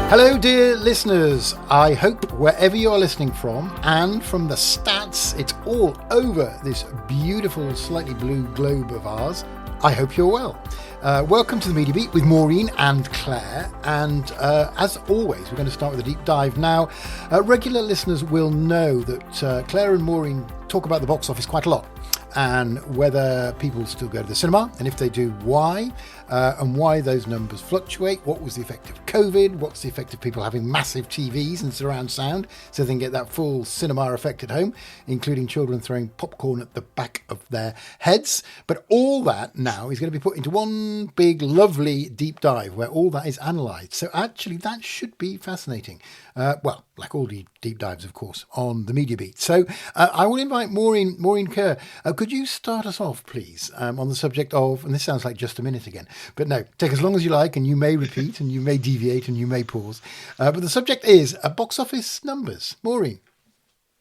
Hello, dear listeners. I hope wherever you are listening from, and from the stats, it's all over this beautiful, slightly blue globe of ours. I hope you're well. Welcome to the Media Beat with Maureen and Claire. And as always, we're going to start with a deep dive now. Regular listeners will know that Claire and Maureen talk about the box office quite a lot, and whether people still go to the cinema, and if they do, why, and why those numbers fluctuate. What was the effect of COVID? What's the effect of people having massive TVs and surround sound so they can get that full cinema effect at home, including children throwing popcorn at the back of their heads. But all that now is going to be put into one big, lovely deep dive where all that is analysed. So actually, that should be fascinating. Well, like all deep dives, of course, on the Media Beat. So I will invite Maureen Kerr. Could you start us off, please, on the subject of, and this sounds like just a minute again, but no, take as long as you like, and you may repeat, and you may deviate, and you may pause. But the subject is box office numbers. Maureen.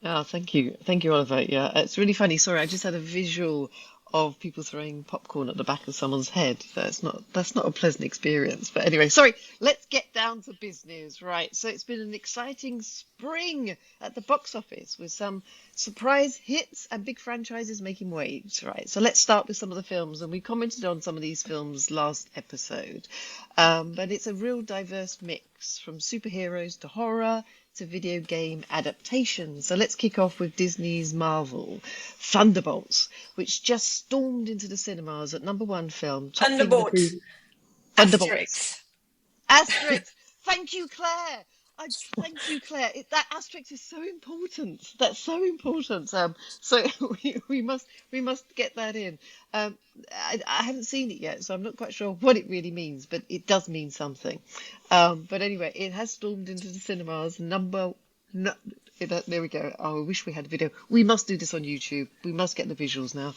Oh, thank you, Oliver. Yeah, it's really funny. Sorry, I just had a visual of people throwing popcorn at the back of someone's head. That's not a pleasant experience. But anyway, sorry, let's get down to business. Right. So it's been an exciting spring at the box office with some surprise hits and big franchises making waves. Right. So let's start with some of the films. And we commented on some of these films last episode. But it's a real diverse mix, from superheroes to horror to video game adaptations. So let's kick off with Disney's Marvel Thunderbolts, which just stormed into the cinemas at number one film. Thunderbolts. Thunderbolts. Asterisk. Thank you, Claire. Thank you, Claire. That asterisk is so important. That's so important. So we must get that in. I haven't seen it yet, so I'm not quite sure what it really means, but it does mean something. But anyway, it has stormed into the cinemas. There we go. Oh, I wish we had a video. We must do this on YouTube. We must get the visuals now.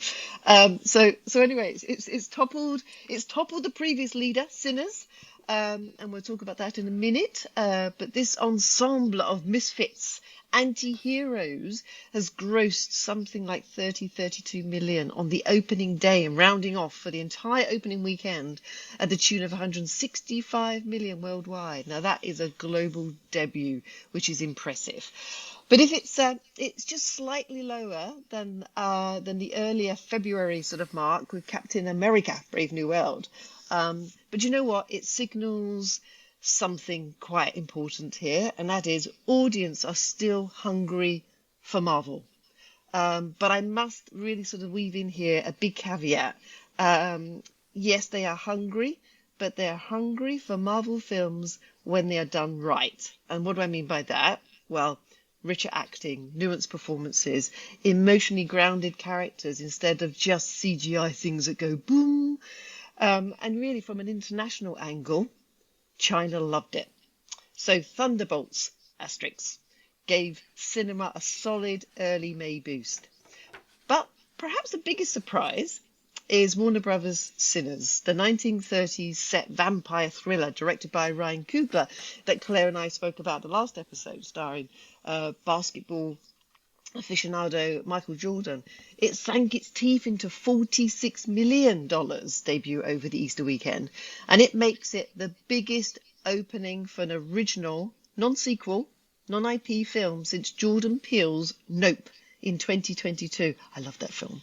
So anyway, it's toppled the previous leader, Sinners. And we'll talk about that in a minute. But this ensemble of misfits, anti-heroes, has grossed something like 32 million on the opening day, and rounding off for the entire opening weekend at the tune of 165 million worldwide. Now that is a global debut, which is impressive. But if it's just slightly lower than the earlier February sort of mark with Captain America: Brave New World. But you know what? It signals something quite important here, and that is audience are still hungry for Marvel. But I must really sort of weave in here a big caveat. Yes, they are hungry, but they're hungry for Marvel films when they are done right. And what do I mean by that? Well, richer acting, nuanced performances, emotionally grounded characters instead of just CGI things that go boom. And really, from an international angle, China loved it. So Thunderbolts, asterisk, gave cinema a solid early May boost. But perhaps the biggest surprise is Warner Brothers' Sinners, the 1930s set vampire thriller directed by Ryan Coogler that Claire and I spoke about the last episode, starring basketball aficionado Michael Jordan. It sank its teeth into $46 million debut over the Easter weekend, and it makes it the biggest opening for an original, non-sequel, non-IP film since Jordan Peele's Nope in 2022. I love that film.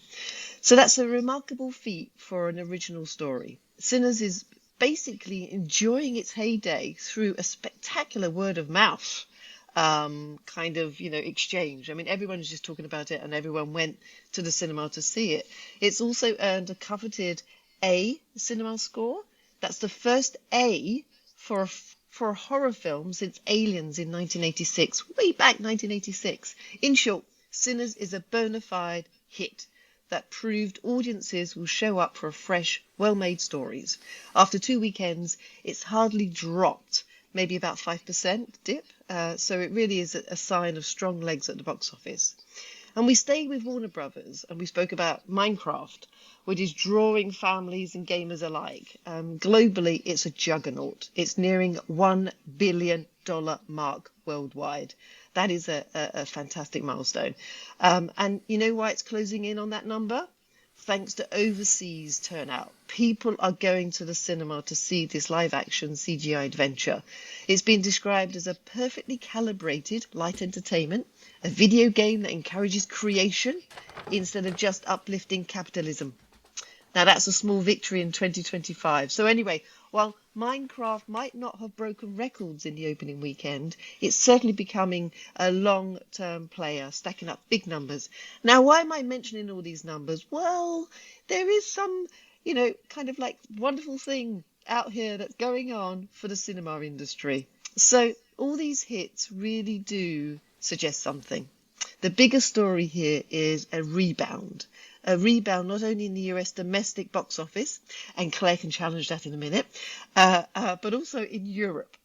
So that's a remarkable feat for an original story. Sinners is basically enjoying its heyday through a spectacular word of mouth exchange. I mean, everyone's just talking about it, and everyone went to the cinema to see it. It's also earned a coveted A cinema score. That's the first A for a horror film since Aliens in 1986, way back 1986. In short, Sinners is a bona fide hit that proved audiences will show up for fresh, well-made stories. After 2 weekends, it's hardly dropped, maybe about 5% dip. So it really is a sign of strong legs at the box office. And we stayed with Warner Brothers, and we spoke about Minecraft, which is drawing families and gamers alike. Globally, it's a juggernaut. It's nearing $1 billion mark worldwide. That is a fantastic milestone. And you know why it's closing in on that number? thanks to overseas turnout. People are going to the cinema to see this live action CGI adventure. It's been described as a perfectly calibrated light entertainment, a video game that encourages creation instead of just uplifting capitalism. Now, that's a small victory in 2025. So anyway, while Minecraft might not have broken records in the opening weekend, it's certainly becoming a long-term player, stacking up big numbers. Now, why am I mentioning all these numbers? Well, there is some, kind of like wonderful thing out here that's going on for the cinema industry. So all these hits really do suggest something. The bigger story here is a rebound not only in the US domestic box office, and Claire can challenge that in a minute, but also in Europe.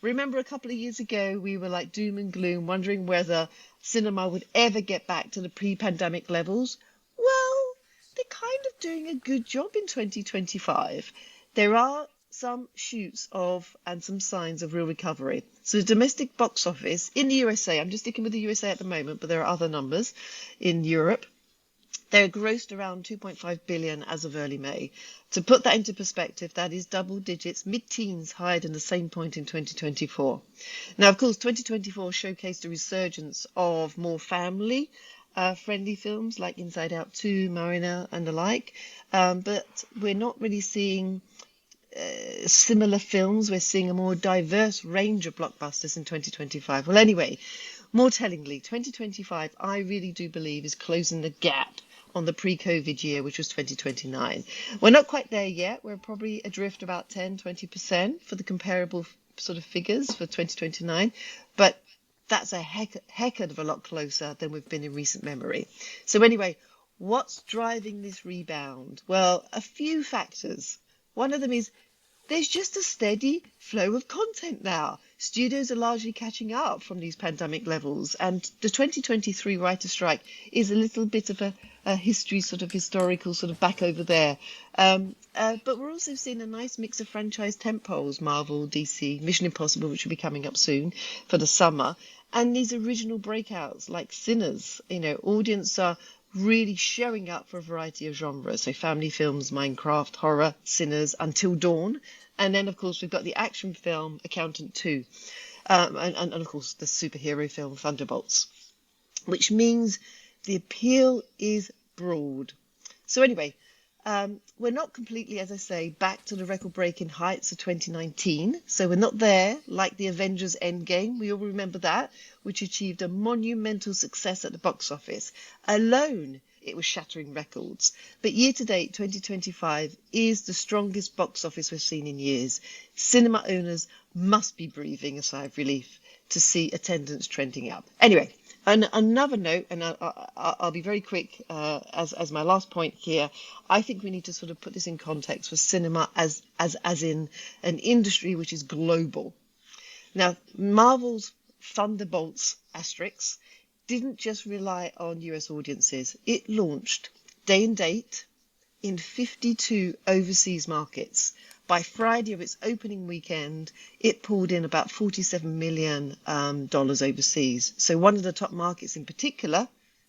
Remember a couple of years ago, we were like doom and gloom, wondering whether cinema would ever get back to the pre-pandemic levels. Well, they're kind of doing a good job in 2025. There are some shoots of and some signs of real recovery. So the domestic box office in the USA, I'm just sticking with the USA at the moment, but there are other numbers in Europe. They're grossed around 2.5 billion as of early May. To put that into perspective, that is double digits, mid-teens higher than the same point in 2024. Now, of course, 2024 showcased a resurgence of more family friendly films like Inside Out 2, Marina and the like. But we're not really seeing similar films. We're seeing a more diverse range of blockbusters in 2025. Well, anyway, more tellingly, 2025, I really do believe, is closing the gap on the pre-COVID year, which was 2029. We're not quite there yet. We're probably adrift about 10-20% for the comparable sort of figures for 2029. But that's a heck of a lot closer than we've been in recent memory. So anyway, what's driving this rebound? Well, a few factors. One of them is there's just a steady flow of content now. Studios are largely catching up from these pandemic levels, and the 2023 writer strike is a little bit of a historical sort of back over there. But we're also seeing a nice mix of franchise tentpoles, Marvel, DC, Mission Impossible, which will be coming up soon for the summer, and these original breakouts like Sinners. Audience are really showing up for a variety of genres. So family films, Minecraft, horror, Sinners, Until Dawn. And then, of course, we've got the action film Accountant 2. And of course, the superhero film Thunderbolts, which means the appeal is broad. So anyway, we're not completely, as I say, back to the record-breaking heights of 2019. So we're not there like the Avengers Endgame. We all remember that, which achieved a monumental success at the box office. Alone, it was shattering records. But year-to-date, 2025 is the strongest box office we've seen in years. Cinema owners must be breathing a sigh of relief to see attendance trending up. Anyway, another note, and I'll be very quick as my last point here. I think we need to sort of put this in context for cinema as in an industry which is global. Now, Marvel's Thunderbolts asterisk didn't just rely on US audiences. It launched day and date in 52 overseas markets. By Friday of its opening weekend, it pulled in about $47 million overseas. So one of the top markets in particular,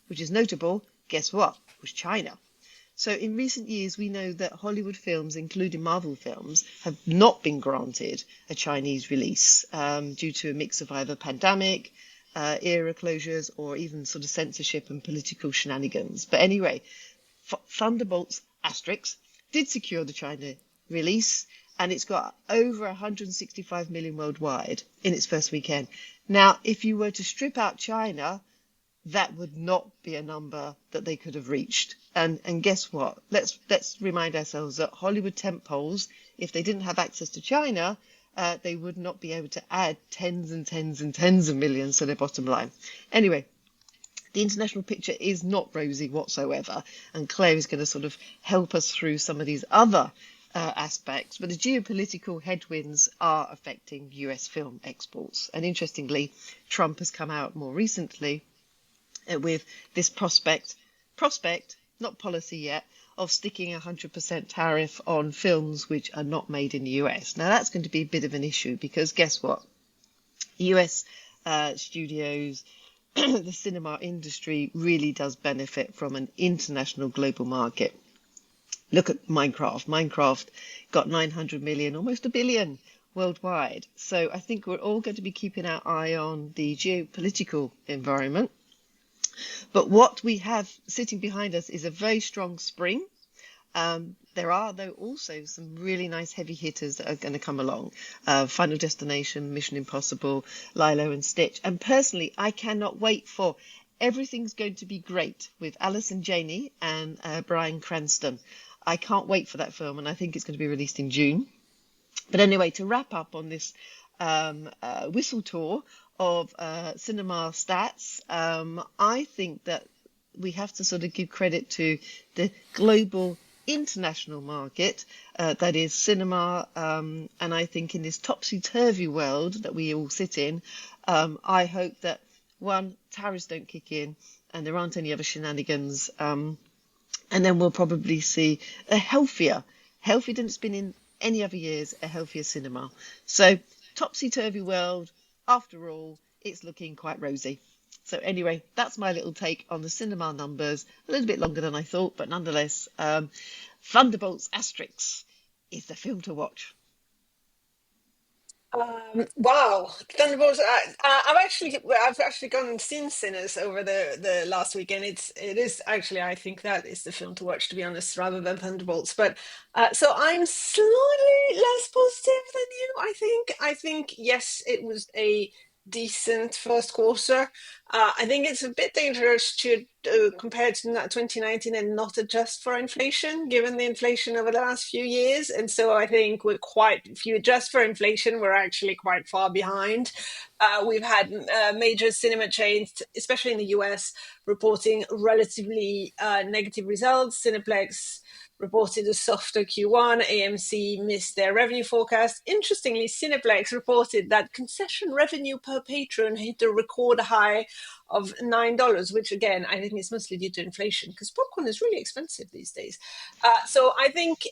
which is notable, guess what, was China. So in recent years, we know that Hollywood films, including Marvel films, have not been granted a Chinese release due to a mix of either pandemic, era closures, or even sort of censorship and political shenanigans. But anyway, Thunderbolts asterisk did secure the China release, and it's got over 165 million worldwide in its first weekend. Now, if you were to strip out China, that would not be a number that they could have reached. And guess what? Let's remind ourselves that Hollywood tentpoles, if they didn't have access to China, they would not be able to add tens and tens and tens of millions to their bottom line. Anyway, the international picture is not rosy whatsoever, and Claire is going to sort of help us through some of these other aspects, but the geopolitical headwinds are affecting US film exports. And interestingly, Trump has come out more recently with this prospect, not policy yet, of sticking 100% tariff on films which are not made in the US. Now that's going to be a bit of an issue because guess what? US studios, the cinema industry really does benefit from an international global market. Look at Minecraft. Minecraft got 900 million, almost a billion worldwide. So I think we're all going to be keeping our eye on the geopolitical environment. But what we have sitting behind us is a very strong spring. There are, though, also some really nice heavy hitters that are going to come along. Final Destination, Mission Impossible, Lilo and Stitch. And personally, I cannot wait for Everything's Going to Be Great with Alice and Janie and Bryan Cranston. I can't wait for that film, and I think it's going to be released in June. But anyway, to wrap up on this whistle tour of cinema stats, I think that we have to sort of give credit to the global international market that is cinema. And I think in this topsy-turvy world that we all sit in, I hope that, one, tariffs don't kick in and there aren't any other shenanigans. And then we'll probably see a healthier than it's been in any other years, a healthier cinema. So topsy-turvy world, after all, it's looking quite rosy. So anyway, that's my little take on the cinema numbers. A little bit longer than I thought, but nonetheless, Thunderbolts Asterix is the film to watch. Wow, Thunderbolts! I've actually gone and seen Sinners over the last weekend. It is actually, I think that is the film to watch, to be honest, rather than Thunderbolts. But so I'm slightly less positive than you. I think yes, it was a decent first quarter. I think it's a bit dangerous to compare to 2019 and not adjust for inflation, given the inflation over the last few years. And so I think if you adjust for inflation, we're actually quite far behind. We've had major cinema chains, especially in the US, reporting relatively negative results. Cineplex reported a softer Q1. AMC missed their revenue forecast. Interestingly, Cineplex reported that concession revenue per patron hit a record high of $9, which again, I think is mostly due to inflation because popcorn is really expensive these days. So I think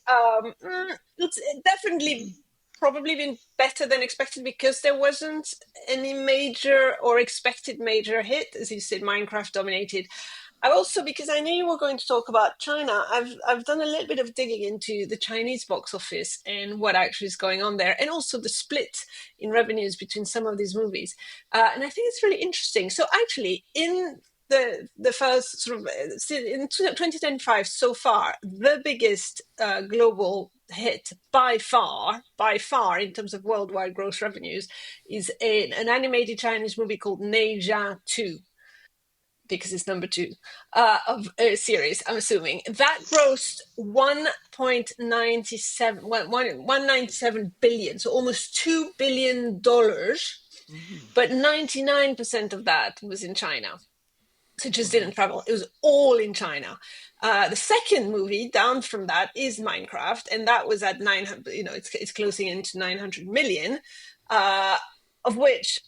it's definitely probably been better than expected because there wasn't any major or expected major hit. As you said, Minecraft dominated. I've also, because I knew you were going to talk about China, I've done a little bit of digging into the Chinese box office and what actually is going on there, and also the split in revenues between some of these movies. And I think it's really interesting. So actually, in the first sort of in 2025 so far, the biggest global hit by far in terms of worldwide gross revenues is an animated Chinese movie called Neija 2, because it's number 2 of a series, I'm assuming. That grossed 1.97 billion, so almost $2 billion, but 99% of that was in China. So it just didn't travel. It was all in China. The second movie down from that is Minecraft, and that was at 900. It's closing into 900 million, of which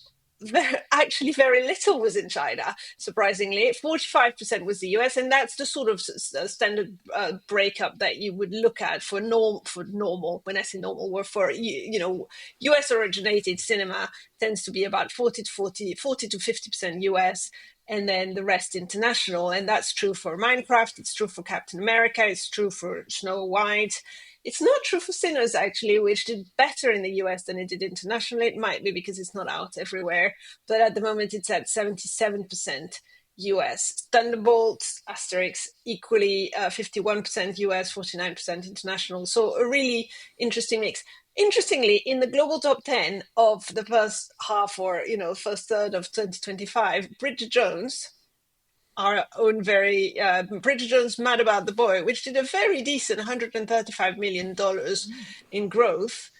actually very little was in China. Surprisingly, 45% was the US, and that's the sort of standard breakup that you would look at for normal. When I say normal, where for US originated cinema tends to be about 40 to 50% US, and then the rest international. And that's true for Minecraft, it's true for Captain America, it's true for Snow White. It's not true for Sinners, actually, which did better in the US than it did internationally. It might be because it's not out everywhere, but at the moment it's at 77% US. Thunderbolts, Asterix, equally 51% US, 49% international. So a really interesting mix. Interestingly, in the global top 10 of the first half or first third of 2025, Bridget Jones, our own very Bridget Jones' Mad About the Boy, which did a very decent $135 million in gross,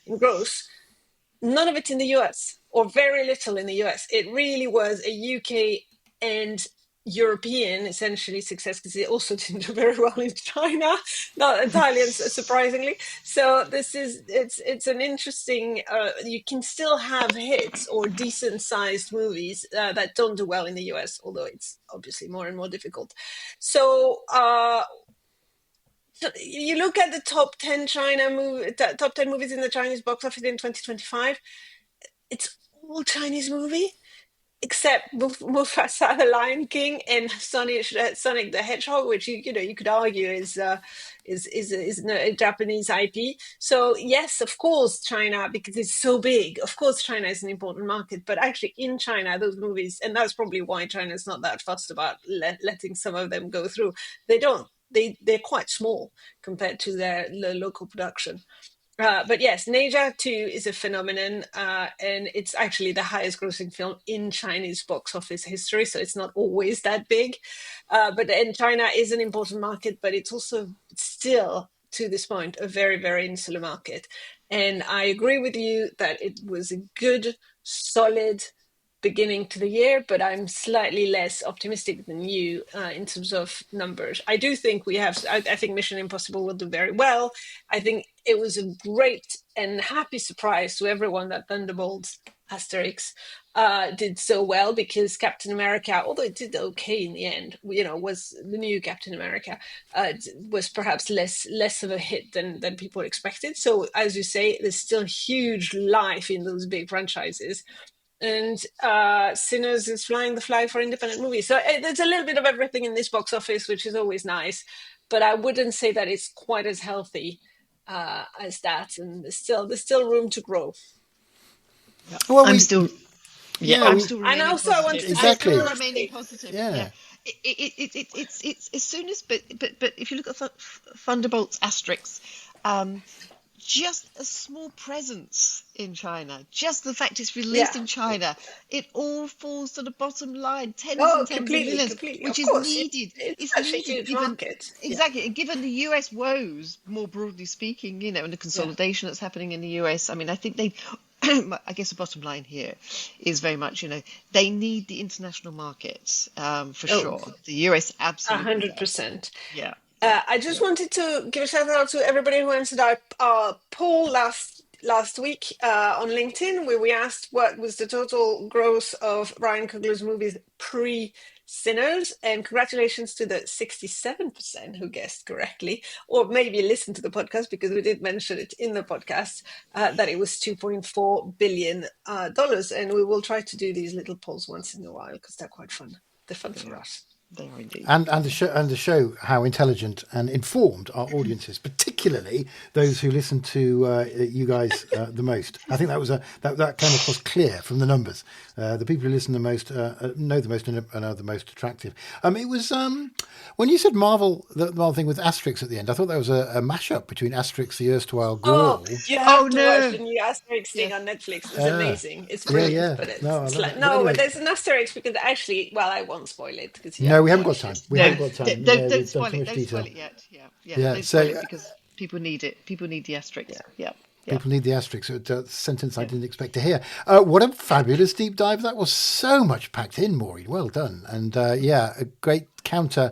none of it in the US, or very little in the US. It really was a UK and European, essentially, success, because it also didn't do very well in China, not entirely surprisingly. So it's an interesting, you can still have hits or decent-sized movies that don't do well in the US, although it's obviously more and more difficult. So you look at the top 10 top 10 movies in the Chinese box office in 2025, it's all Chinese movie. except Mufasa the Lion King and Sonic the Hedgehog, which you could argue is a Japanese IP. So yes, of course, China, because it's so big. Of course, China is an important market, but actually in China, those movies, and that's probably why China is not that fussed about letting some of them go through. They don't. They're quite small compared to their local production. But yes, Neja 2 is a phenomenon, and it's actually the highest grossing film in Chinese box office history, so it's not always that big. But China is an important market, but it's also still, to this point, a very, very insular market. And I agree with you that it was a good, solid beginning to the year, but I'm slightly less optimistic than you in terms of numbers. I do think I think Mission Impossible will do very well. I think it was a great and happy surprise to everyone that Thunderbolts Asterix did so well, because Captain America, although it did okay in the end, was the new Captain America, was perhaps less of a hit than people expected. So as you say, there's still huge life in those big franchises. And Sinners is flying the flag for independent movies. So there's a little bit of everything in this box office, which is always nice. But I wouldn't say that it's quite as healthy as that, and there's still room to grow. Yeah. Well, I'm still And also, I want to exactly. I'm still remaining positive. Yeah. It's as soon as but if you look at Thunderbolts Asterix, just a small presence in China, just the fact it's released in China, it all falls to the bottom line, tens and tens of millions, which is needed. It's needed, a huge market. Exactly, and given the US woes, more broadly speaking, and the consolidation that's happening in the US, I mean, I think I guess the bottom line here is very much, they need the international markets for sure. The US absolutely 100%. Yeah. I just wanted to give a shout out to everybody who answered our poll last week on LinkedIn, where we asked what was the total gross of Ryan Coogler's movies pre-Sinners, and congratulations to the 67% who guessed correctly, or maybe listened to the podcast, because we did mention it in the podcast, that it was $2.4 billion, and we will try to do these little polls once in a while, because they're quite fun. They're fun for us. They are indeed. And to show how intelligent and informed our audience is, particularly those who listen to you guys the most. I think that came across clear from the numbers. The people who listen the most know the most and are the most attractive. It was when you said Marvel, the Marvel thing with Asterix at the end. I thought that was a mashup between Asterix, the erstwhile Gaul. You have to watch the new Asterix thing on Netflix. It's amazing. It's brilliant. But but there's an Asterix, because actually, well, I won't spoil it, because no, we haven't got time. We haven't got time. Don't spoil it. Don't spoil it yet. Yeah. Don't spoil it, because people need it. People need the Asterix. Yeah. People need the Asterix. A sentence I didn't expect to hear. What a fabulous deep dive that was! So much packed in, Maureen. Well done. And a great counter.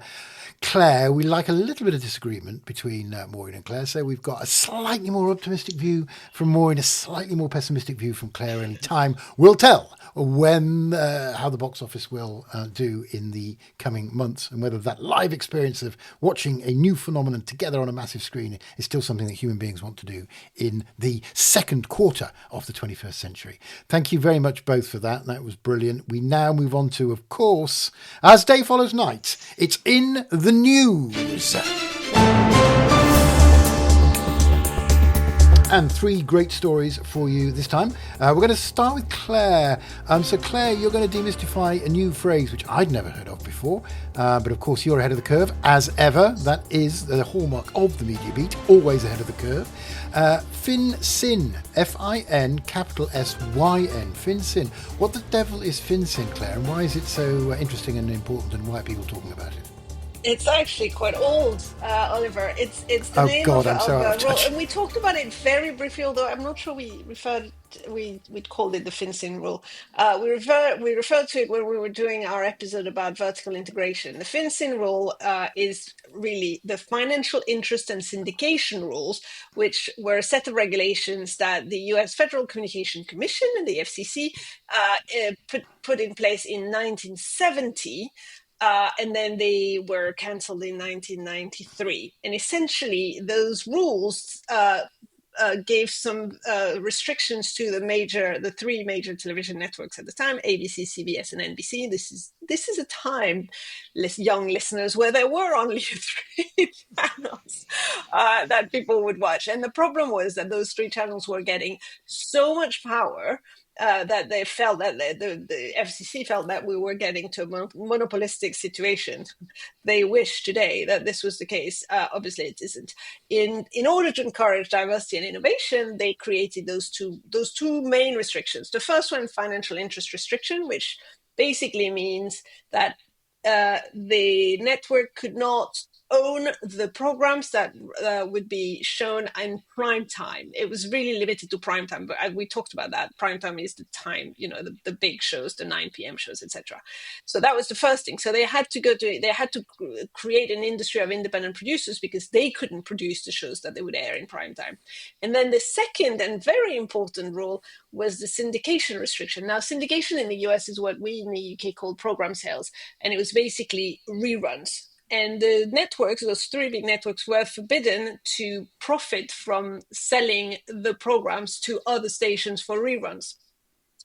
Claire, we like a little bit of disagreement between Maureen and Claire. So we've got a slightly more optimistic view from Maureen, a slightly more pessimistic view from Claire. Any time will tell when how the box office will do in the coming months, and whether that live experience of watching a new phenomenon together on a massive screen is still something that human beings want to do in the second quarter of the 21st century. Thank you very much both for that. That was brilliant. We now move on to, of course, as day follows night, it's in the news. And three great stories for you this time. We're going to start with Claire. So Claire, you're going to demystify a new phrase which I'd never heard of before. But of course, you're ahead of the curve, as ever. That is the hallmark of the Media Beat, always ahead of the curve. Finsyn, Fin, capital S-Y-N, Finsyn. What the devil is Finsyn, Claire, and why is it so interesting and important, and why are people talking about it? It's actually quite old, Oliver. It's the name of a role, and we talked about it very briefly. Although I'm not sure we called it the Finsyn rule. We referred to it when we were doing our episode about vertical integration. The Finsyn rule is really the financial interest and syndication rules, which were a set of regulations that the U.S. Federal Communication Commission and the FCC put in place in 1970. And then they were cancelled in 1993. And essentially, those rules gave some restrictions to the three major television networks at the time: ABC, CBS, and NBC. This is a time, young listeners, where there were only three channels that people would watch, and the problem was that those three channels were getting so much power that they felt that the FCC felt that we were getting to a monopolistic situation. They wish today that this was the case. Obviously, it isn't. In order to encourage diversity and innovation, they created those two main restrictions. The first one, financial interest restriction, which basically means that the network could not own the programs that would be shown in prime time. It was really limited to prime time, but we talked about that. Prime time is the time, the big shows, the 9 p.m. shows, etc. So that was the first thing. So they had to create an industry of independent producers because they couldn't produce the shows that they would air in prime time. And then the second and very important rule was the syndication restriction. Now, syndication in the US is what we in the UK call program sales, and it was basically reruns. And the networks, those three big networks, were forbidden to profit from selling the programs to other stations for reruns.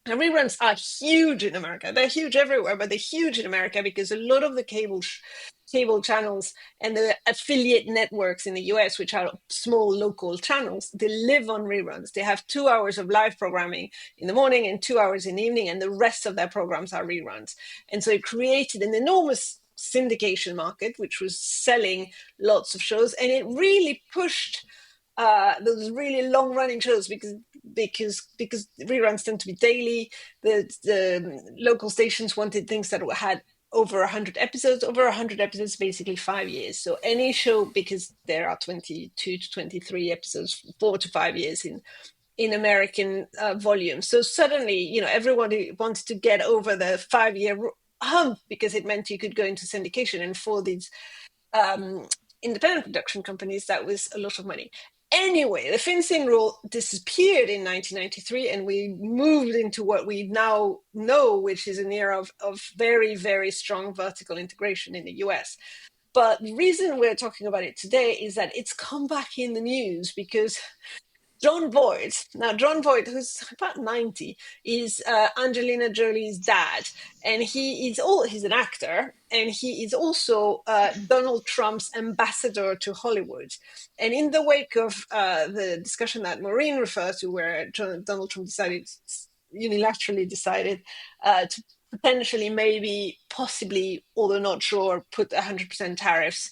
And reruns are huge in America. They're huge everywhere, but they're huge in America because a lot of the cable channels and the affiliate networks in the US, which are small local channels, they live on reruns. They have 2 hours of live programming in the morning and 2 hours in the evening, and the rest of their programs are reruns. And so it created an enormous syndication market, which was selling lots of shows, and it really pushed those really long running shows because reruns tend to be daily. The local stations wanted things that had over 100 episodes. Over 100 episodes, basically 5 years. So any show, because there are 22 to 23 episodes, 4 to 5 years in American volume. So suddenly, everybody wanted to get over the 5-year hump because it meant you could go into syndication, and for these independent production companies that was a lot of money. Anyway, the Finsyn rule disappeared in 1993, and we moved into what we now know, which is an era of very, very strong vertical integration in the US. But the reason we're talking about it today is that it's come back in the news because John Voight, who's about 90, is Angelina Jolie's dad, and he's an actor, and he is also Donald Trump's ambassador to Hollywood. And in the wake of the discussion that Maureen refers to, where Donald Trump unilaterally decided to potentially, maybe, possibly, although not sure, put 100% tariffs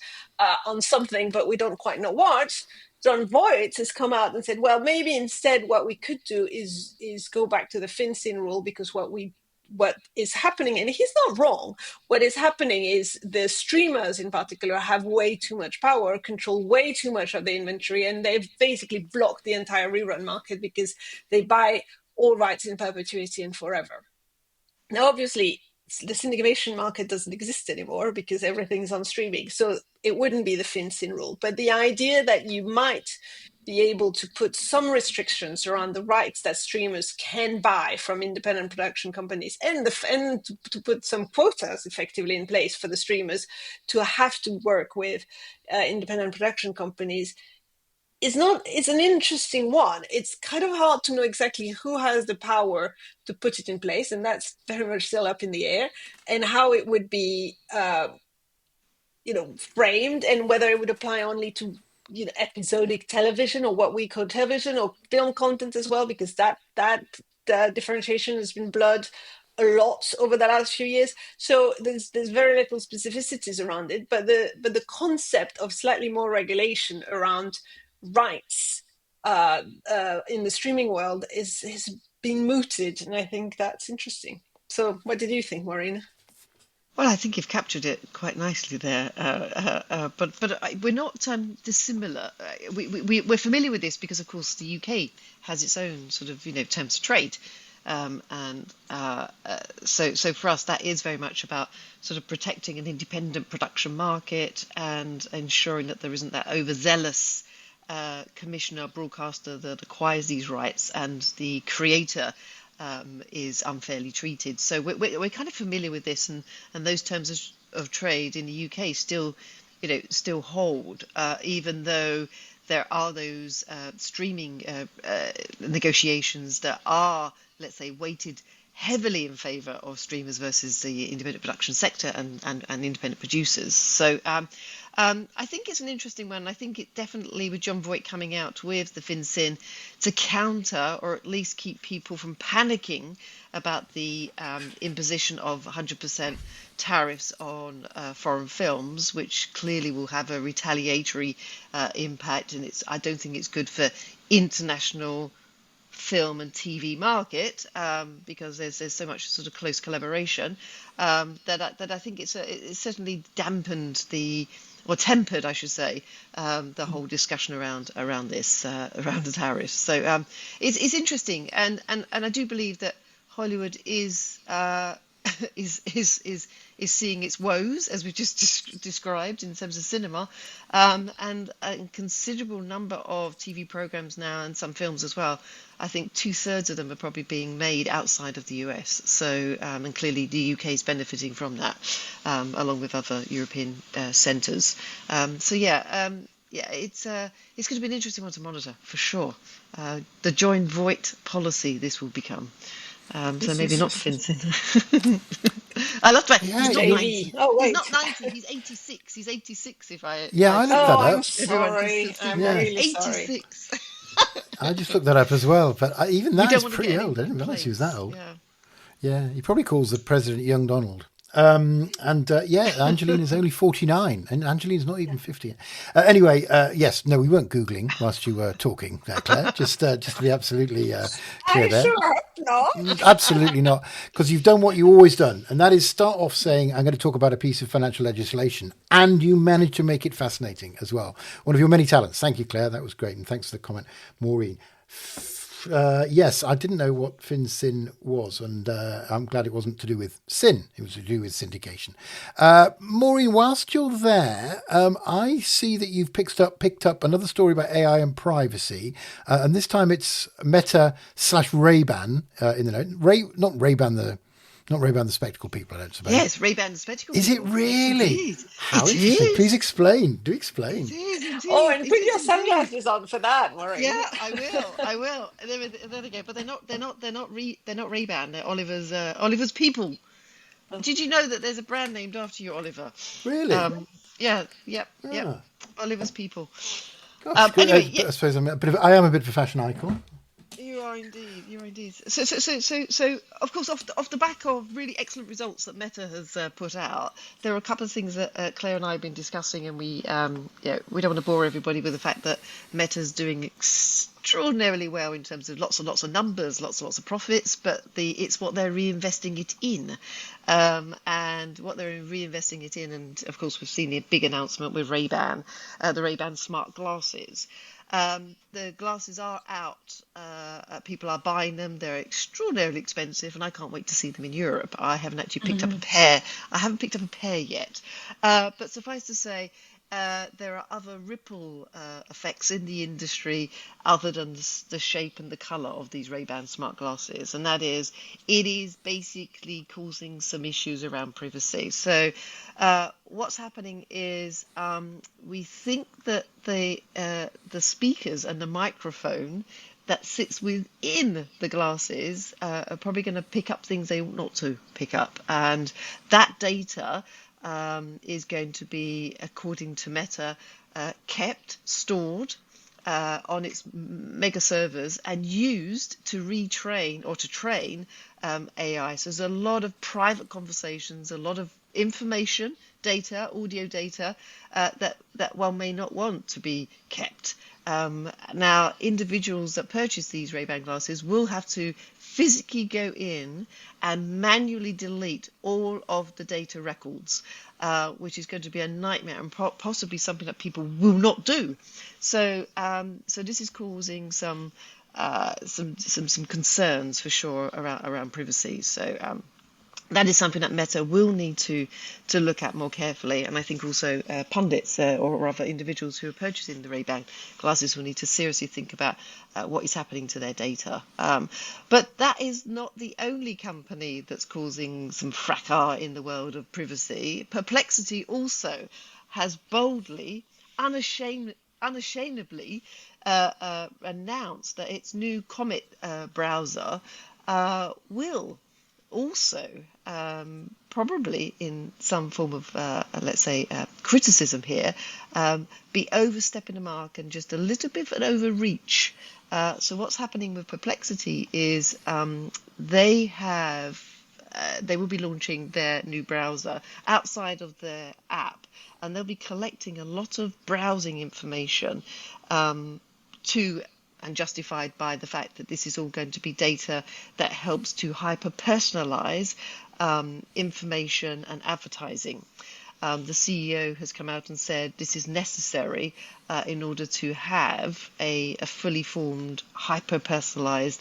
on something, but we don't quite know what. John Voight has come out and said, well, maybe instead what we could do is go back to the Finsyn rule, because what is happening, and he's not wrong, what is happening is the streamers in particular have way too much power, control way too much of the inventory, and they've basically blocked the entire rerun market because they buy all rights in perpetuity and forever. Now, obviously, the syndication market doesn't exist anymore because everything's on streaming. So it wouldn't be the Finsyn rule. But the idea that you might be able to put some restrictions around the rights that streamers can buy from independent production companies, and to put some quotas effectively in place for the streamers to have to work with independent production companies, it's an interesting one. It's kind of hard to know exactly who has the power to put it in place, and that's very much still up in the air, and how it would be framed, and whether it would apply only to episodic television, or what we call television, or film content as well, because that differentiation has been blurred a lot over the last few years. So there's very little specificities around it, but the concept of slightly more regulation around rights in the streaming world has been mooted, and I think that's interesting. So what did you think, Maureen? Well, I think you've captured it quite nicely there, but we're not dissimilar. We're familiar with this because, of course, the UK has its own sort of terms of trade, so for us that is very much about sort of protecting an independent production market and ensuring that there isn't that overzealous commissioner, broadcaster that acquires these rights and the creator is unfairly treated. So we're kind of familiar with this, and those terms of trade in the UK still hold, even though there are those streaming negotiations that are, let's say, weighted heavily in favour of streamers versus the independent production sector and independent producers. So I think it's an interesting one. I think it definitely, with John Voight coming out with the Finsyn to counter or at least keep people from panicking about the imposition of 100% tariffs on foreign films, which clearly will have a retaliatory impact. And I don't think it's good for international film and TV market because there's so much sort of close collaboration that I think it's certainly dampened or tempered, I should say, the whole discussion around this around the tariffs. So it's interesting, and I do believe that Hollywood is seeing its woes, as we just described in terms of cinema, and a considerable number of TV programs now and some films as well. I think 2/3 of them are probably being made outside of the US. So, and clearly the UK is benefiting from that, along with other European centres. So it's going to be an interesting one to monitor for sure. The joint Voight policy this will become. So maybe not Finsyn. I lost my. Yeah, He's not 90. Oh, wait. He's not 90. He's 86. He's 86. If I. Yeah, I looked that up. I'm sorry. I'm really sorry. 86. I just looked that up as well, but even that is pretty get old. I didn't realise complaints. he was that old. Yeah. Yeah, he probably calls the president Young Donald. Angelina's only 49, and Angelina's not even 50. Anyway, yes, no, we weren't Googling whilst you were talking there, Claire. Just to be absolutely clear I there. sure hope not. Absolutely not, because you've done what you've always done, and that is start off saying, I'm going to talk about a piece of financial legislation, and you managed to make it fascinating as well. One of your many talents. Thank you, Claire. That was great, and thanks for the comment, Maureen. Yes, I didn't know what Finsyn was, and I'm glad it wasn't to do with sin. It was to do with syndication. Maureen, whilst you're there, I see that you've picked up another story about AI and privacy, and this time it's Meta / Ray-Ban in the note. Not Ray-Ban the spectacle people, I don't suppose. Yes, Ray-Ban the spectacle. Is it really? It is. How It interesting. is. Please explain. Do explain. It is indeed. Oh, and It put is your indeed. sunglasses on for that, Maureen. Yeah, I will. There we go. But they're not Ray-Ban. They're Oliver's people. Did you know that there's a brand named after you, Oliver? Really? Yeah. Ah. Oliver's people. Gosh, good. Anyway, I suppose I am a bit of a fashion icon. You are indeed. So of course, off the back of really excellent results that Meta has put out, there are a couple of things that Claire and I have been discussing, and we don't want to bore everybody with the fact that Meta's doing extraordinarily well in terms of lots and lots of numbers, lots and lots of profits, but it's what they're reinvesting it in, and what they're reinvesting it in, and of course we've seen the big announcement with Ray-Ban, the Ray-Ban smart glasses. The glasses are out. People are buying them. They're extraordinarily expensive, and I can't wait to see them in Europe. I haven't actually picked up a pair. I haven't picked up a pair yet. But suffice to say, there are other ripple effects in the industry other than the shape and the colour of these Ray-Ban smart glasses, and that is, it is basically causing some issues around privacy. So what's happening is we think that the speakers and the microphone that sits within the glasses are probably going to pick up things they ought not to pick up, and that data is going to be, according to Meta, stored on its mega servers and used to retrain or to train AI. So there's a lot of private conversations, a lot of information, data, audio data that one may not want to be kept. Now, individuals that purchase these Ray-Ban glasses will have to physically go in and manually delete all of the data records, which is going to be a nightmare and possibly something that people will not do. So this is causing some concerns for sure around privacy. So that is something that Meta will need to look at more carefully, and I think also pundits or other individuals who are purchasing the Ray-Ban glasses will need to seriously think about what is happening to their data. But that is not the only company that's causing some fracas in the world of privacy. Perplexity also has boldly, unashamedly unashamedly announced that its new Comet browser will also probably in some form of let's say criticism here be overstepping the mark and just a little bit of an overreach. So what's happening with Perplexity is they have they will be launching their new browser outside of their app, and they'll be collecting a lot of browsing information to and justified by the fact that this is all going to be data that helps to hyper personalize information and advertising. The CEO has come out and said this is necessary in order to have a fully formed, hyper-personalized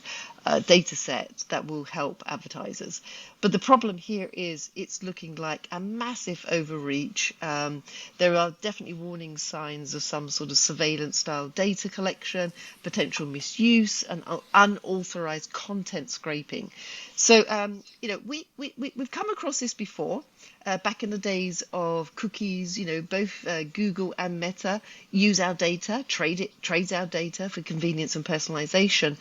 data set that will help advertisers. But the problem here is it's looking like a massive overreach. There are definitely warning signs of some sort of surveillance-style data collection, potential misuse, and unauthorized content scraping. So, we've come across this before. Back in the days of cookies, both Google and Meta use our data, trades our data for convenience and personalization.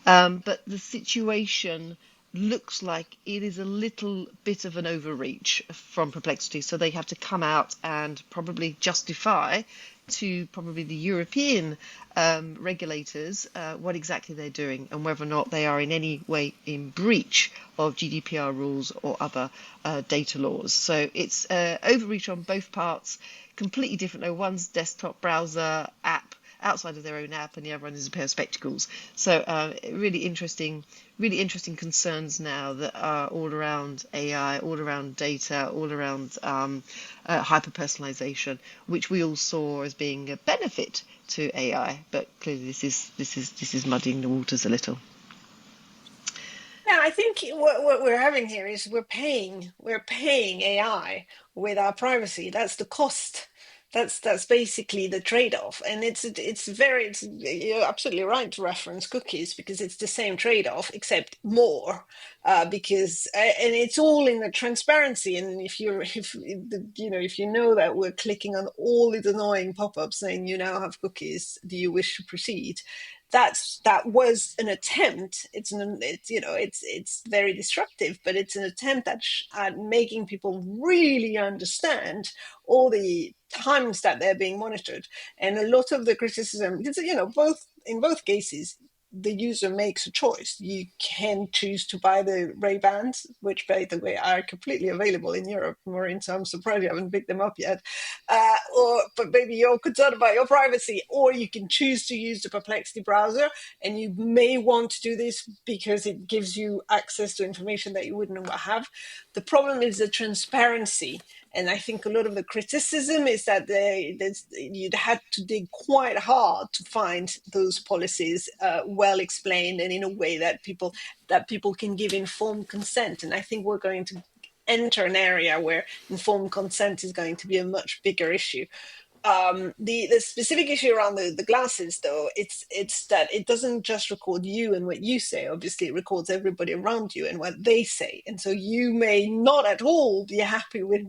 But the situation looks like it is a little bit of an overreach from Perplexity. So they have to come out and probably justify to probably the European regulators what exactly they're doing and whether or not they are in any way in breach of GDPR rules or other data laws. So it's overreach on both parts, completely different though. One's desktop browser app outside of their own app, and the other one is a pair of spectacles. So really interesting concerns now that are all around AI, all around data, all around hyper personalization, which we all saw as being a benefit to AI, but clearly this is muddying the waters a little. Yeah, I think what we're having here is we're paying AI with our privacy. That's the cost. That's basically the trade-off, and you're absolutely right to reference cookies because it's the same trade-off except more, because and it's all in the transparency. And if you know that we're clicking on all these annoying pop-ups saying you now have cookies, do you wish to proceed? That was an attempt. It's very disruptive, but it's an attempt at making people really understand all the times that they're being monitored. And a lot of the criticism, because in both cases, the user makes a choice. You can choose to buy the Ray-Bans, which, by the way, are completely available in Europe. Maureen, so I'm surprised you haven't picked them up yet. But maybe you're concerned about your privacy, or you can choose to use the Perplexity browser, and you may want to do this because it gives you access to information that you wouldn't have. The problem is the transparency. And I think a lot of the criticism is that you'd had to dig quite hard to find those policies well explained and in a way that people can give informed consent. And I think we're going to enter an area where informed consent is going to be a much bigger issue. The specific issue around the glasses, though, it's that it doesn't just record you and what you say. Obviously, it records everybody around you and what they say, and so you may not at all be happy with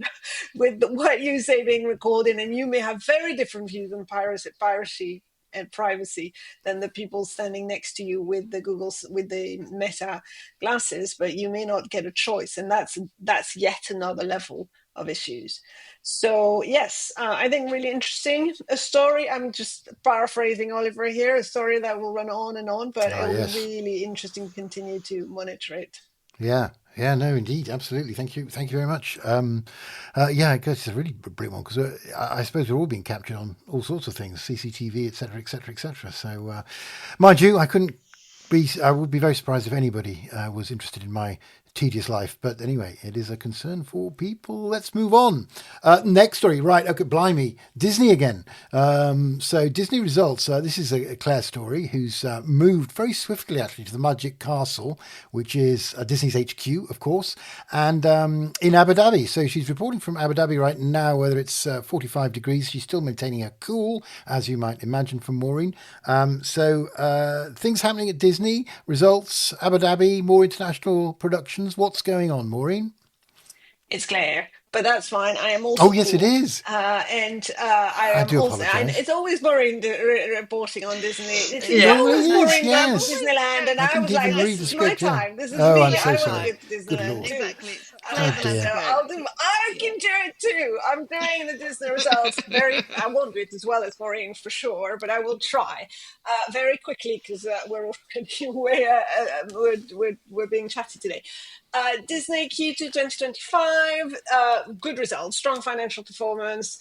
what you say being recorded, and you may have very different views on piracy and privacy than the people standing next to you with the Meta glasses, but you may not get a choice, and that's yet another level of issues. So yes, I think really interesting. A story, I'm just paraphrasing Oliver here, a story that will run on and on, but it'll be really interesting to continue to monitor it. Yeah, no, indeed, absolutely. Thank you very much. Yeah, I guess it's a really brilliant one because I suppose we're all being captured on all sorts of things, CCTV, etc., etc., etc. So, mind you, I would be very surprised if anybody was interested in my tedious life. But anyway, it is a concern for people. Let's move on. Next story. Right. Okay. Blimey. Disney again. So Disney results. This is a Claire story who's moved very swiftly actually to the Magic Castle, which is Disney's HQ, of course, and in Abu Dhabi. So she's reporting from Abu Dhabi right now, whether it's 45 degrees. She's still maintaining her cool, as you might imagine from Maureen. So things happening at Disney, results, Abu Dhabi, more international productions. What's going on, Maureen? It's Claire. but that's fine. I am also Oh, yes, it cool. is. And I I am do also, apologise. it's always Maureen reporting on Disney. It's It normally always is, Maureen going to yes. Disneyland, and I I didn't was like, even read this the is my script, yeah. time. This is Oh, me. I'm so I want to sorry. go to Good Disneyland Lord. too. Exactly. It's Claire's allowed dear. to go. I can do it too. I'm doing the Disney results I won't do it as well as Maureen for sure, but I will try very quickly because we're already we're being chatty today. Disney Q2 2025, good results, strong financial performance,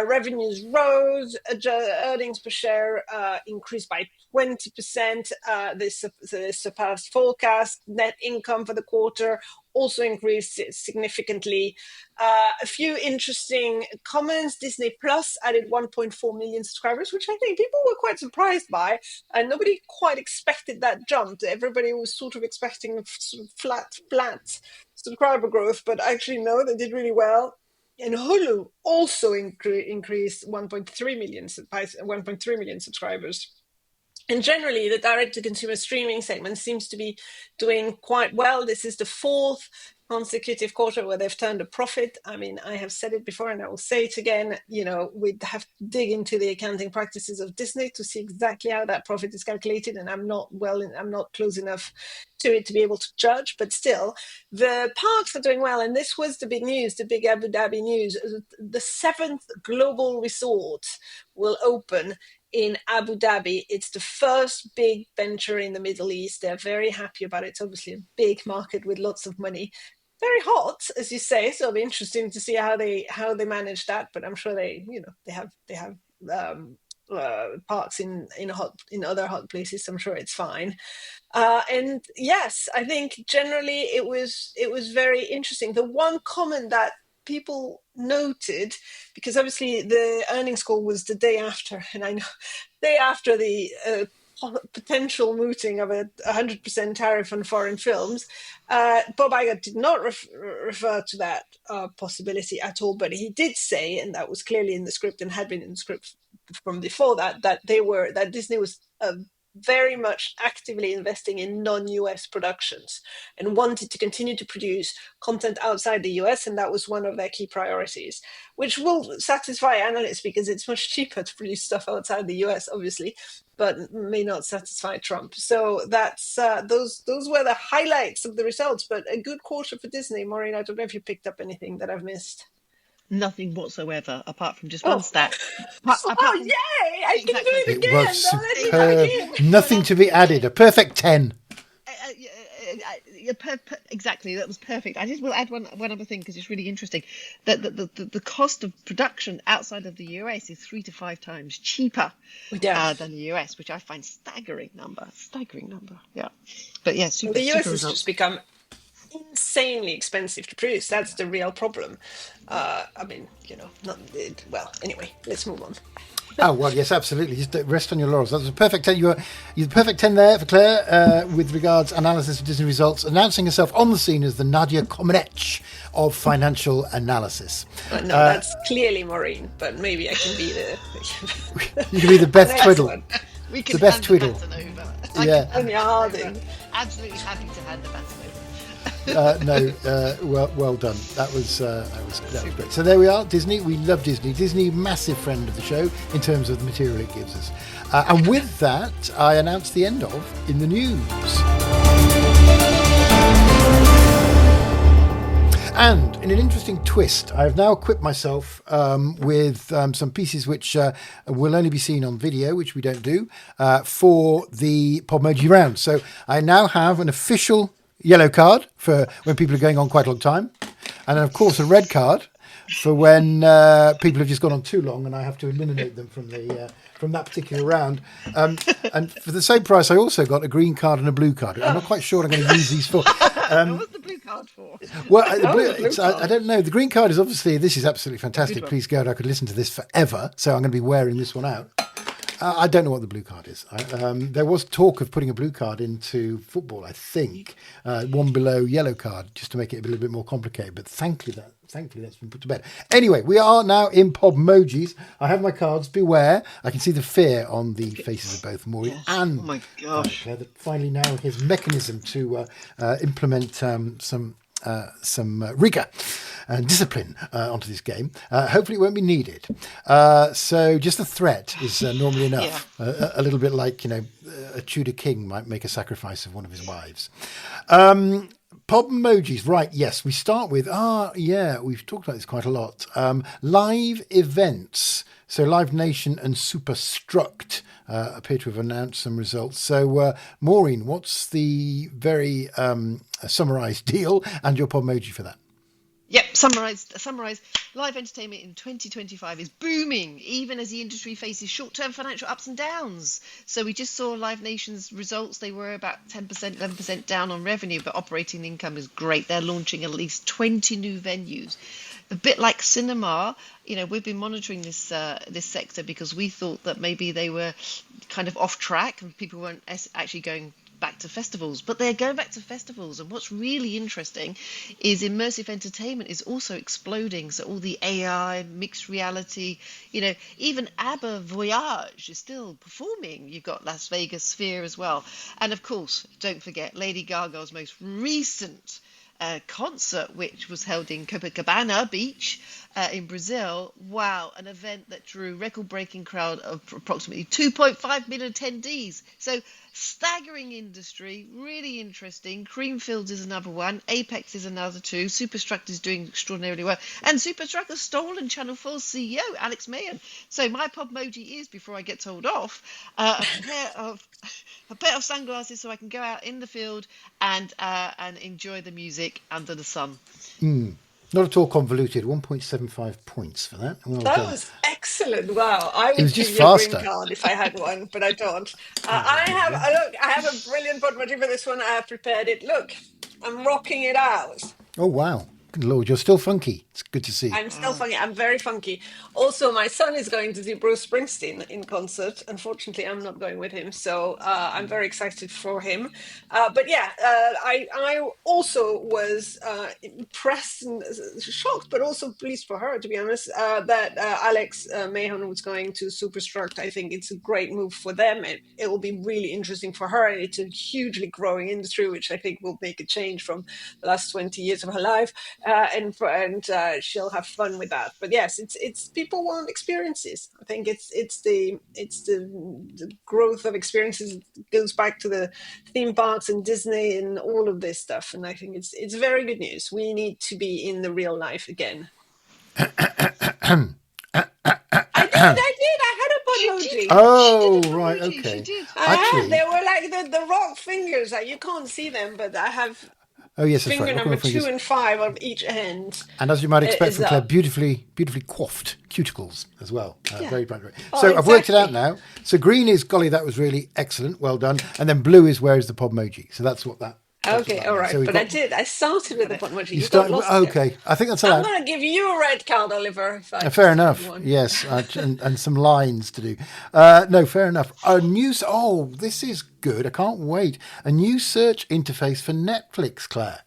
revenues rose, earnings per share increased by 20%. They surpassed forecast. Net income for the quarter also increased significantly. A few interesting comments. Disney Plus added 1.4 million subscribers, which I think people were quite surprised by, and nobody quite expected that jump. Everybody was sort of expecting flat subscriber growth, but actually no, they did really well. And Hulu also increased 1.3 million subscribers. And generally, the direct-to-consumer streaming segment seems to be doing quite well. This is the fourth consecutive quarter where they've turned a profit. I mean, I have said it before and I will say it again, we'd have to dig into the accounting practices of Disney to see exactly how that profit is calculated, and I'm not close enough to it to be able to judge, but still, the parks are doing well. And this was the big news, the big Abu Dhabi news. The 7th global resort will open in Abu Dhabi. It's the first big venture in the Middle East. They're very happy about it. It's obviously a big market with lots of money. Very hot, as you say. So it'll be interesting to see how they manage that. But I'm sure they have parks in other hot places. So I'm sure it's fine. And yes, I think generally it was very interesting. The one comment that people noted, because obviously the earnings call was the day after, and I know day after the potential mooting of a 100% tariff on foreign films, Bob Iger did not refer to that possibility at all, but he did say, and that was clearly in the script and had been in the script from before that Disney was very much actively investing in non-US productions and wanted to continue to produce content outside the US, and that was one of their key priorities, which will satisfy analysts because it's much cheaper to produce stuff outside the US, obviously, but may not satisfy Trump. So that's those were the highlights of the results, but a good quarter for Disney. Maureen, I don't know if you picked up anything that I've missed. Nothing whatsoever, apart from just one stat. Yay! I can do it again. It was superb. Nothing to be added. A perfect 10. Exactly, that was perfect. I just will add one other thing because it's really interesting. That the cost of production outside of the US is 3 to 5 times cheaper than the US, which I find staggering number. Yeah, but yeah, super. The US super has just become insanely expensive to produce. That's the real problem. I mean, anyway, let's move on. Oh, well, yes, absolutely. Just rest on your laurels. That was a perfect 10. You're the perfect 10 there for Claire with regards analysis of Disney results, announcing herself on the scene as the Nadia Comaneci of financial analysis. No, that's clearly Maureen, but maybe I can be the... You can be the Beth Twiddle. We can the Beth Twiddle. Yeah. Absolutely happy to hand the baton over. Well done. That was great. So there we are, Disney. We love Disney. Disney, massive friend of the show in terms of the material it gives us. And with that, I announce the end of In the News. And in an interesting twist, I have now equipped myself with some pieces which will only be seen on video, which we don't do, for the Podmoji round. So I now have an official yellow card for when people are going on quite a long time, and then of course a red card for when people have just gone on too long and I have to eliminate them from that particular round. And for the same price I also got a green card and a blue card. I'm not quite sure what I'm going to use these for. What's the blue card for? Well, I don't know. The green card is obviously, this is absolutely fantastic. Please God, I could listen to this forever, so I'm going to be wearing this one out. I don't know what the blue card is. There was talk of putting a blue card into football, I think, one below yellow card, just to make it a little bit more complicated. But thankfully that's been put to bed. Anyway, we are now in Podmojis. I have my cards. Beware. I can see the fear on the faces of both Maureen and oh my gosh. Claire, that finally now his mechanism to implement some rigor and discipline onto this game. Hopefully it won't be needed. So just the threat is normally enough. Yeah. A little bit like, a Tudor king might make a sacrifice of one of his wives. Podmojis, right, yes, we start with, we've talked about this quite a lot. Live events. So Live Nation and Superstruct appear to have announced some results. So, Maureen, what's the very summarised deal and your Podmoji for that? Yep, summarise. Live entertainment in 2025 is booming, even as the industry faces short-term financial ups and downs. So we just saw Live Nation's results. They were about 10%, 11% down on revenue, but operating income is great. They're launching at least 20 new venues. A bit like cinema, we've been monitoring this sector because we thought that maybe they were kind of off track and people weren't actually going back to festivals, but they're going back to festivals. And what's really interesting is immersive entertainment is also exploding. So all the AI, mixed reality, even ABBA Voyage is still performing. You've got Las Vegas Sphere as well. And of course, don't forget Lady Gaga's most recent concert, which was held in Copacabana Beach in Brazil. Wow, an event that drew record-breaking crowd of approximately 2.5 million attendees. So staggering industry, really interesting. Creamfields is another one. Apex is another two. Superstruct is doing extraordinarily well. And Superstruct has stolen Channel 4's CEO, Alex Mahan. So my Podmoji is, before I get told off, a pair of sunglasses so I can go out in the field and enjoy the music under the sun. Not at all convoluted. 1.75 points for that. Well that done. was excellent. Wow, I would was give just you a faster. green card if I had one, but I don't. I have a brilliant Podmoji for this one. I have prepared it. Look, I'm rocking it out. Oh, wow. Good Lord, you're still funky. It's good to see. I'm still funky. I'm very funky. Also, my son is going to see Bruce Springsteen in concert. Unfortunately, I'm not going with him, so I'm very excited for him. But yeah, I also was impressed and shocked, but also pleased for her, to be honest, that Alex Mahon was going to Superstruct. I think it's a great move for them. It will be really interesting for her. It's a hugely growing industry, which I think will make a change from the last 20 years of her life. And she'll have fun with that. But yes, it's people want experiences. I think it's the growth of experiences. It goes back to the theme parks and Disney and all of this stuff. And I think it's very good news. We need to be in the real life again. I did. I had a Podmoji. Oh, right, okay. Actually, they were like the rock fingers. You can't see them, but I have. Oh, yes, that's finger right. number 2 and 5 on each hand. And as you might expect from Claire, beautifully coiffed cuticles as well. Very bright. Oh, so I've worked it out now. So green is, golly, that was really excellent. Well done. And then blue is, where is the Podmoji? So that's what that. Okay, all right. So but I started with the Podmoji. You started. Okay, I think that's allowed. I'm going to give you a red card, Oliver. Fair enough. Yes, and some lines to do. No, fair enough. This is good. I can't wait. A new search interface for Netflix, Claire.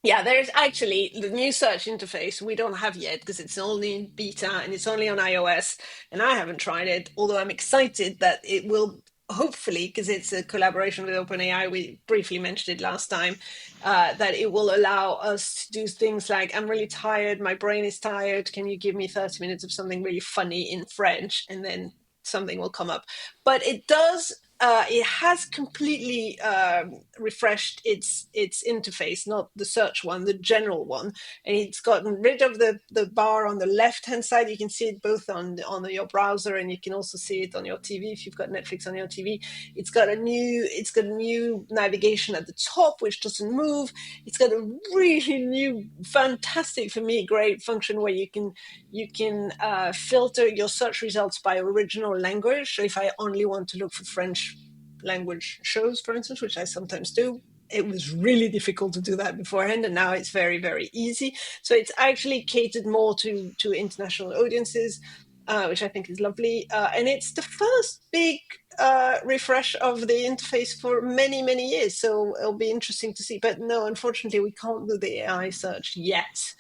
Yeah, there's actually the new search interface we don't have yet because it's only in beta and it's only on iOS, and I haven't tried it. Although I'm excited that it will. Hopefully, because it's a collaboration with OpenAI, we briefly mentioned it last time, that it will allow us to do things like, I'm really tired, my brain is tired, can you give me 30 minutes of something really funny in French? And then something will come up. But it does, it has completely refreshed its interface, not the search one, the general one. And it's gotten rid of the bar on the left-hand side. You can see it both on your browser, and you can also see it on your TV if you've got Netflix on your TV. It's got a new navigation at the top, which doesn't move. It's got a really new, fantastic, for me, great function where you can filter your search results by original language. So if I only want to look for French language shows, for instance, which I sometimes do, it was really difficult to do that beforehand, and now it's very, very easy. So it's actually catered more to international audiences, which I think is lovely. And it's the first big refresh of the interface for many, many years. So it'll be interesting to see. But no, unfortunately, we can't do the AI search yet.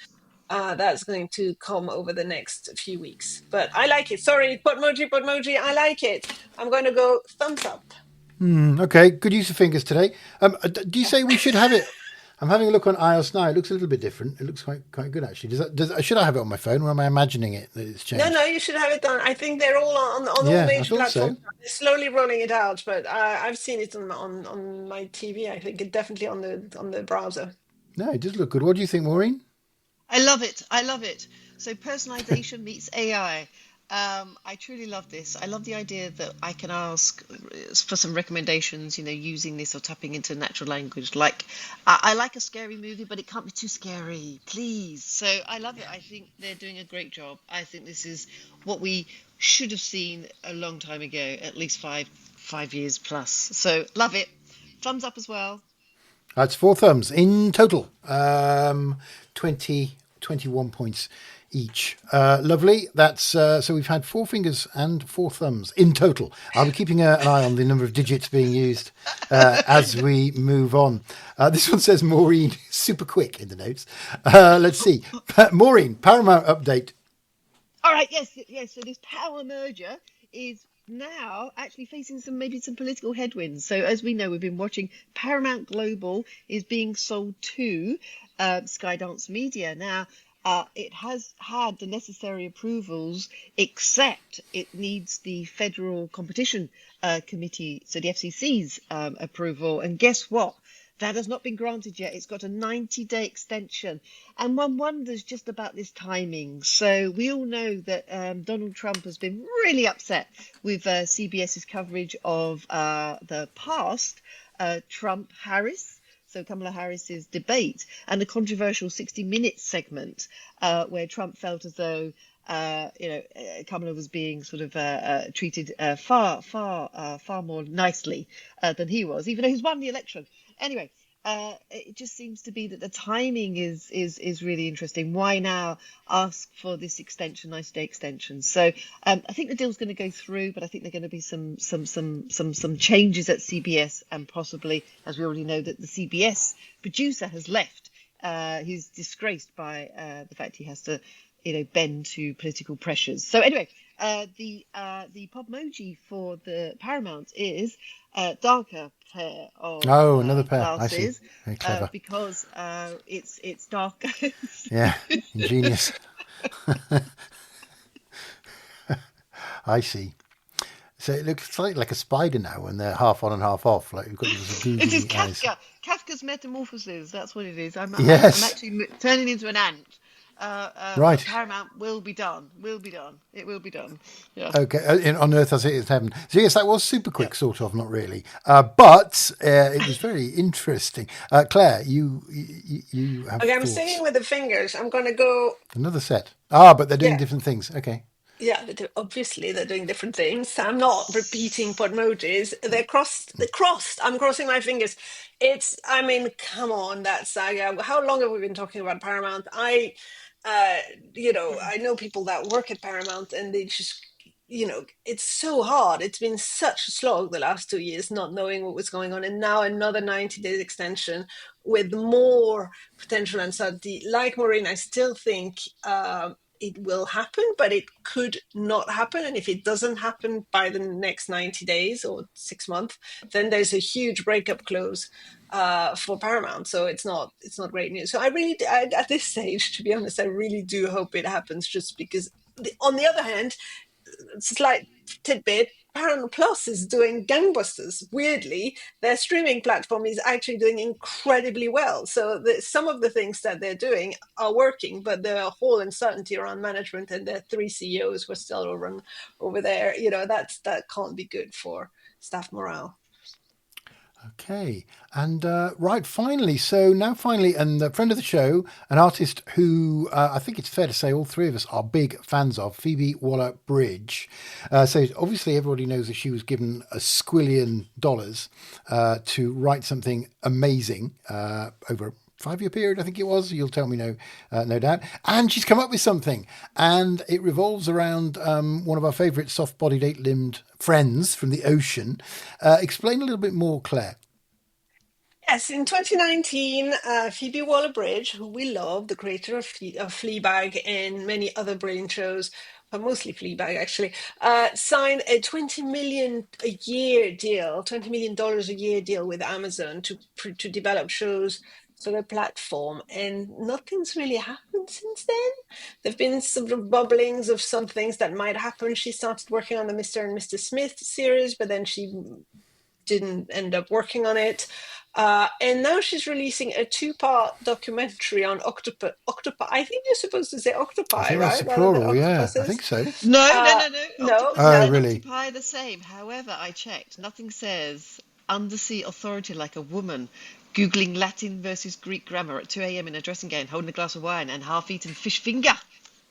That's going to come over the next few weeks. But I like it. Sorry, Podmoji, I like it. I'm going to go thumbs up. Okay, good use of fingers today. Do you say we should have it? I'm having a look on iOS now. It looks a little bit different. It looks quite good actually. Should I have it on my phone, or am I imagining it that it's No, no, changed? you should have it done. I think they're all on all Yeah, I major thought platforms. so. They're slowly rolling it out, but I've seen it on my TV. I think it definitely on the browser. No, it does look good. What do you think, Maureen? I love it. I love it. So personalization meets AI. I truly love this. I love the idea that I can ask for some recommendations, using this or tapping into natural language. Like, I like a scary movie, but it can't be too scary, please. So I love it. I think they're doing a great job. I think this is what we should have seen a long time ago, at least five years plus. So love it. Thumbs up as well. That's four thumbs in total. 20, 21 points each. Lovely. That's so we've had four fingers and four thumbs in total. I'll be keeping an eye on the number of digits being used as we move on. This one says Maureen, super quick in the notes. Let's see. Maureen, Paramount update. All right, yes, yes. So this power merger is now actually facing maybe some political headwinds. So as we know, we've been watching Paramount Global is being sold to Skydance Media. Now, it has had the necessary approvals, except it needs the Federal Competition Committee, so the FCC's approval. And guess what? That has not been granted yet. It's got a 90-day extension. And one wonders just about this timing. So we all know that Donald Trump has been really upset with CBS's coverage of the past Trump-Harris. So Kamala Harris's debate and the controversial 60 Minutes segment where Trump felt as though Kamala was being sort of treated far more nicely than he was, even though he's won the election. Anyway, it just seems to be that the timing is really interesting. Why now ask for this extension, 90-day extension? So I think the deal's going to go through, but I think there are going to be some changes at CBS, and possibly, as we already know, that the CBS producer has left. He's disgraced by the fact he has to bend to political pressures. So anyway, the Podmoji for the Paramount is darker pair of Another pair. glasses. I see. Very clever. Because it's darker. Yeah, ingenious. I see. So it looks like a spider now when they're half on and half off. Like you've got these googly It is eyes. Kafka's Metamorphoses. That's what it is. I'm actually turning into an ant. Right. Paramount will be done. It will be done. Yeah. Okay. On Earth as it is heaven. So yes, that was super quick, sort of, not really. But it was very interesting. Claire, you have Okay, I'm thoughts. sticking with the fingers. I'm going to go. Another set. But they're doing Yeah, different things. Okay. yeah. Obviously, they're doing different things. I'm not repeating Podmojis. They're crossed. They're crossed. I'm crossing my fingers. I mean, come on, that saga. How long have we been talking about Paramount? Uh, I know people that work at Paramount, and they just, it's so hard. It's been such a slog the last 2 years, not knowing what was going on, and now another 90 days extension with more potential uncertainty. Like Maureen, I still think it will happen, but it could not happen. And if it doesn't happen by the next 90 days or 6 months, then there's a huge breakup clause for Paramount. So it's not great news. So at this stage, to be honest, I really do hope it happens, just because on the other hand, slight tidbit, Paramount Plus is doing gangbusters. Weirdly, their streaming platform is actually doing incredibly well. So some of the things that they're doing are working, but the whole uncertainty around management and their three CEOs were still over there. That can't be good for staff morale. Okay. And right, finally, and a friend of the show, an artist who I think it's fair to say all three of us are big fans of, Phoebe Waller-Bridge. So obviously everybody knows that she was given $1 squillion to write something amazing over a 5-year period, I think it was. You'll tell me no doubt. And she's come up with something, and it revolves around one of our favourite soft-bodied, 8-limbed friends from the ocean. Explain a little bit more, Claire. Yes, in 2019, Phoebe Waller-Bridge, who we love, the creator of Fleabag and many other brilliant shows, but mostly Fleabag actually, signed a $20 million a year deal, $20 million a year deal with Amazon to develop shows sort of platform, and nothing's really happened since then. There've been sort of bubblings of some things that might happen. She started working on the Mr. and Mr. Smith series, but then she didn't end up working on it. And now she's releasing a 2-part documentary on octopi. I think you're supposed to say octopi, I think right? that's the Rather than plural, yeah. octopuses. I think so. No. No, Octopus no. and Really? octopi are the same. However, I checked. Nothing says undersea authority like a woman Googling Latin versus Greek grammar at 2 a.m. in a dressing gown, holding a glass of wine and half-eaten fish finger.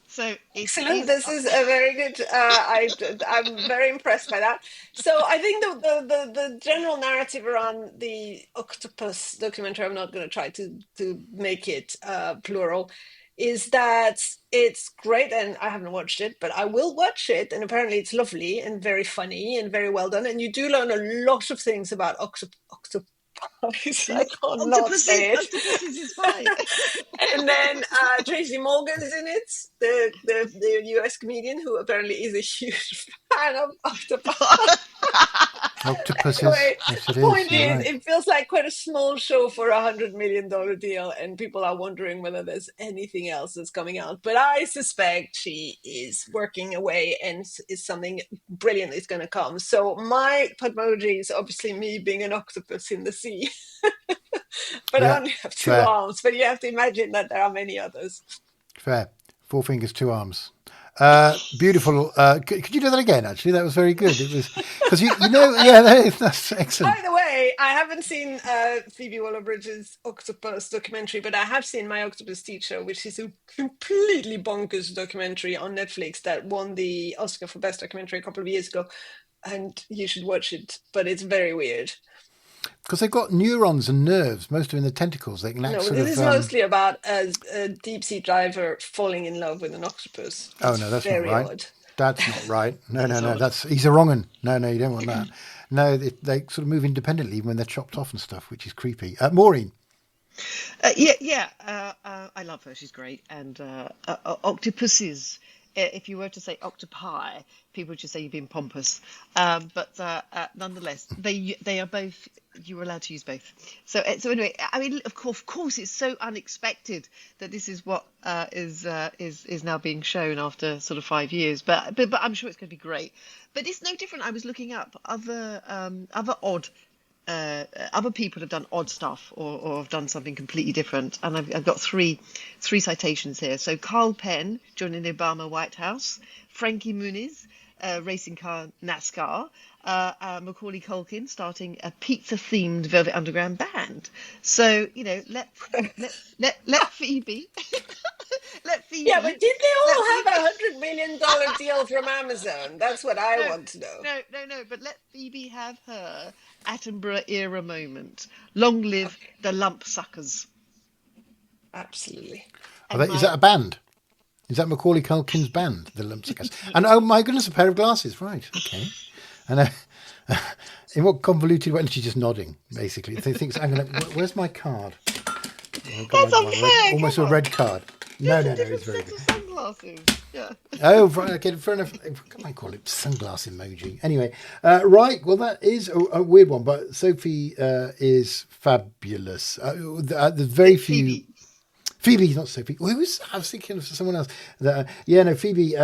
So Excellent. This is a very good. I'm very impressed by that. So I think the general narrative around the octopus documentary, I'm not going to try to make it plural, is that it's great, and I haven't watched it, but I will watch it, and apparently it's lovely and very funny and very well done, and you do learn a lot of things about octopus. I can't not say it. Octopuses is fine. And then Tracy Morgan is in it, the US comedian who apparently is a huge fan of octopuses. Octopuses. Anyway, Yes, it the point is. is, Right. it feels like quite a small show for $100 million deal, and people are wondering whether there's anything else that's coming out. But I suspect she is working away, and is something brilliant is going to come. So my Podmojis is obviously me being an octopus in the sea. But Yeah, I only have 2 fair. arms. But you have to imagine that there are many others. Fair. 4 fingers, 2 arms. Beautiful. Could you do that again? Actually, that was very good. It was because you know, yeah, that's excellent. By the way, I haven't seen Phoebe Waller-Bridge's Octopus documentary, but I have seen My Octopus Teacher, which is a completely bonkers documentary on Netflix that won the Oscar for Best Documentary a couple of years ago, and you should watch it. But it's very weird. Because they've got neurons and nerves, most of them in the tentacles. They can act No, sort this of. is mostly about a deep sea diver falling in love with an octopus. Oh It's no, that's not very right. odd. That's not right. No, odd. that's he's a wrong one. No, you don't want that. No, they sort of move independently even when they're chopped off and stuff, which is creepy. Maureen. I love her. She's great. And octopuses. If you were to say octopi, people would just say you've been pompous. But nonetheless, they are both. You're allowed to use both. So anyway, I mean, of course, it's so unexpected that this is what is now being shown after sort of 5 years. But I'm sure it's going to be great. But it's no different. I was looking up other odd. Other people have done odd stuff or have done something completely different, and I've got three citations here. So Carl Penn joining the Obama White House, Frankie Muniz, racing car NASCAR, Macaulay Culkin starting a pizza-themed Velvet Underground band. So let Phoebe. Let Phoebe. Yeah, but did they all have $100 million deal from Amazon? That's what I want to know. No. But let Phoebe have her Attenborough era moment. Long live the lump suckers. Absolutely. Is that a band? Is that Macaulay Culkin's band, the Lumpsuckers? And oh my goodness, a pair of glasses. Right. Okay. And in what convoluted way? She's just nodding, basically. They think, where's my card? That's unfair. Almost a red card. No, it's very good. Sunglasses. Yeah. Oh, okay, fair enough. What can I call it? Sunglass emoji. Anyway, right. Well, that is a weird one, but Sophie is fabulous. There's very few. Phoebe, not Sophie. I was thinking of someone else. Phoebe.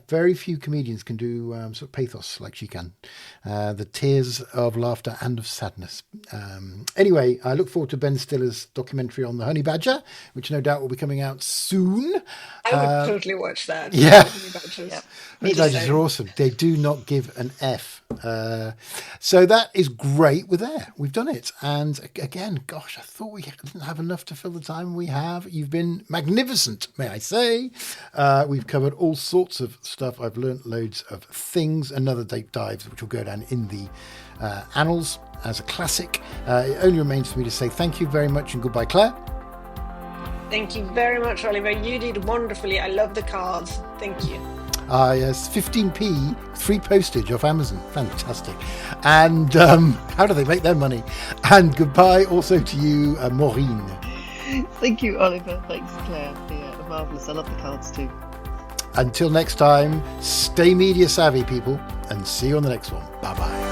Very few comedians can do sort of pathos like she can. The tears of laughter and of sadness. Anyway, I look forward to Ben Stiller's documentary on the honey badger, which no doubt will be coming out soon. I would totally watch that. Yeah. Honey badgers are awesome. They do not give an F. So that is great. We're there. We've done it. And again, gosh, I thought we didn't have enough to fill the time we have. You've been magnificent, may I say. We've covered all sorts of stuff. I've learnt loads of things. Another deep dive, which will go down in the annals as a classic. It only remains for me to say thank you very much and goodbye, Claire. Thank you very much, Oliver. You did wonderfully. I love the cards. Thank you. Yes, 15p, free postage off Amazon. Fantastic. And how do they make their money? And goodbye also to you, Maureen. Thank you, Oliver. Thanks, Claire. Yeah, marvellous. I love the cards too. Until next time, stay media savvy, people, and see you on the next one. Bye-bye.